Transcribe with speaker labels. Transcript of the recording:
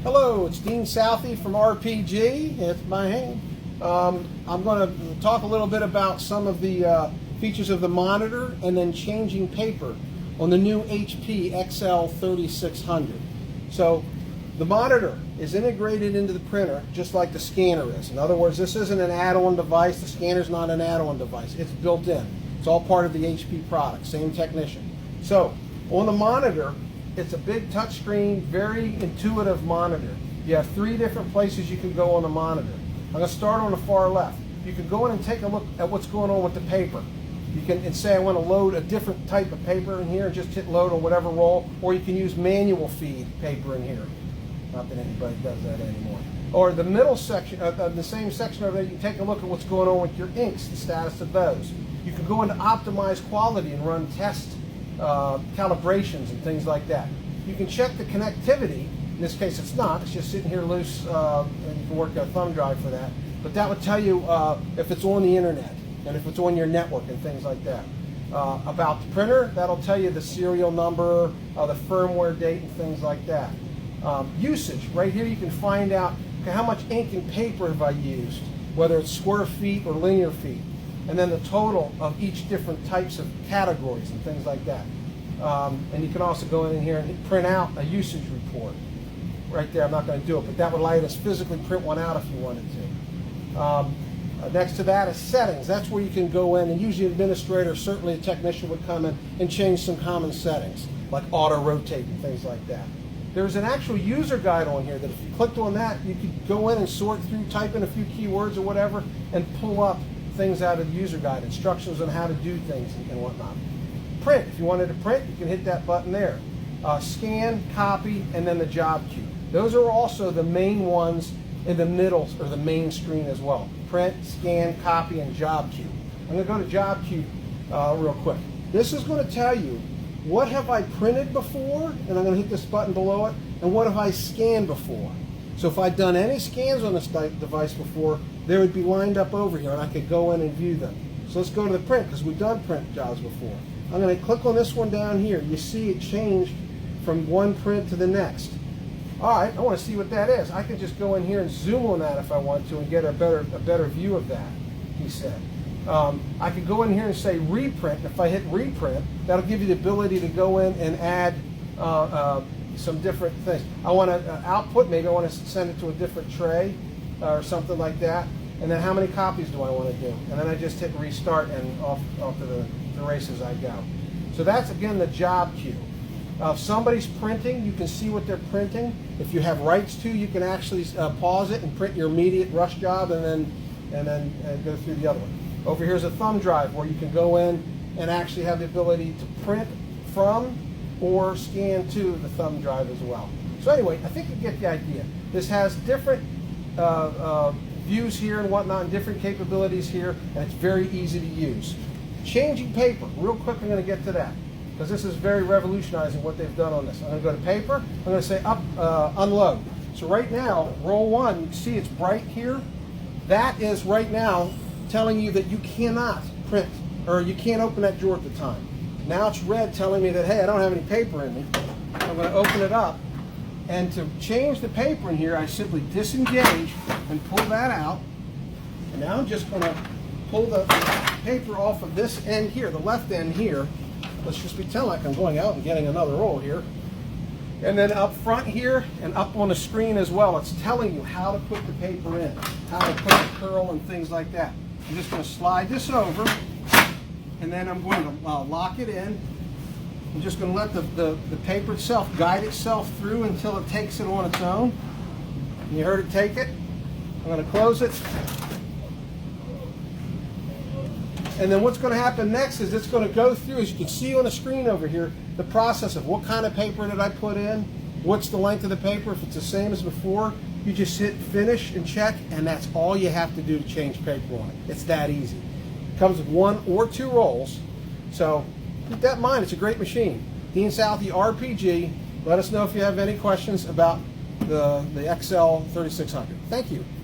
Speaker 1: Hello, it's Dean Southey from RPG. It's my hand. I'm going to talk a little bit about some of the features of the monitor and then changing paper on the new HP XL 3600. So the monitor is integrated into the printer just like the scanner is. In other words, this isn't an add-on device. The scanner's not an add-on device. It's built in. It's all part of the HP product, same technician. So on the monitor, it's a big touchscreen, very intuitive monitor. You have 3 different places you can go on the monitor. I'm going to start on the far left. You can go in and take a look at what's going on with the paper. You can and say I want to load a different type of paper in here and just hit load on whatever roll, or you can use manual feed paper in here. Not that anybody does that anymore. Or the middle section, the same section over there, you can take a look at what's going on with your inks, the status of those. You can go into optimize quality and run test calibrations and things like that. You can check the connectivity. In this case it's not, it's just sitting here loose, and you can work a thumb drive for that. But that would tell you if it's on the internet and if it's on your network and things like that. About the printer, that'll tell you the serial number, the firmware date and things like that. Usage, right here you can find out okay, how much ink and paper have I used, whether it's square feet or linear feet. And then the total of each different types of categories and things like that. And you can also go in here and print out a usage report. Right there, I'm not going to do it, but that would allow you to physically print one out if you wanted to. Next to that is settings. That's where you can go in, and usually an administrator, certainly a technician would come in and change some common settings, like auto rotate and things like that. There's an actual user guide on here that if you clicked on that, you could go in and sort through, type in a few keywords or whatever, and pull up things out of the user guide, instructions on how to do things and whatnot. Print, if you wanted to print, you can hit that button there. Scan, copy, and then the job queue. Those are also the main ones in the middle, or the main screen as well. Print, scan, copy, and job queue. I'm going to go to job queue real quick. This is going to tell you what have I printed before, and I'm going to hit this button below it, and what have I scanned before. So if I'd done any scans on this device before, they would be lined up over here, and I could go in and view them. So let's go to the print, because we've done print jobs before. I'm going to click on this one down here. You see it changed from one print to the next. All right, I want to see what that is. I can just go in here and zoom on that if I want to and get a better view of that, he said. I could go in here and say reprint. If I hit reprint, that'll give you the ability to go in and add some different things. I want to output, maybe I want to send it to a different tray or something like that. And then how many copies do I want to do? And then I just hit restart and off to the races I go. So that's, again, the job queue. If somebody's printing, you can see what they're printing. If you have rights to, you can actually pause it and print your immediate rush job and then go through the other one. Over here's a thumb drive where you can go in and actually have the ability to print from or scan to the thumb drive as well. So anyway, I think you get the idea. This has different views here and whatnot, and different capabilities here, and it's very easy to use. Changing paper, real quick, I'm going to get to that, because this is very revolutionizing what they've done on this. I'm going to go to paper, I'm going to say unload. So right now, roll 1, you can see it's bright here. That is right now telling you that you cannot print, or you can't open that drawer at the time. Now it's red telling me that, hey, I don't have any paper in me. I'm going to open it up, and to change the paper in here, I simply disengage and pull that out. And now I'm just going to pull the paper off of this end here, the left end here. Let's just pretend like I'm going out and getting another roll here. And then up front here and up on the screen as well, it's telling you how to put the paper in, how to put the curl and things like that. I'm just going to slide this over, and then I'm going to lock it in. I'm just going to let the paper itself guide itself through until it takes it on its own. And you heard it take it. I'm going to close it. And then what's going to happen next is it's going to go through, as you can see on the screen over here, the process of what kind of paper did I put in, what's the length of the paper. If it's the same as before, you just hit finish and check, and that's all you have to do to change paper on it. It's that easy. It comes with 1 or 2 rolls, so keep that in mind. It's a great machine. Dean Southey, RPG. Let us know if you have any questions about the XL 3600. Thank you.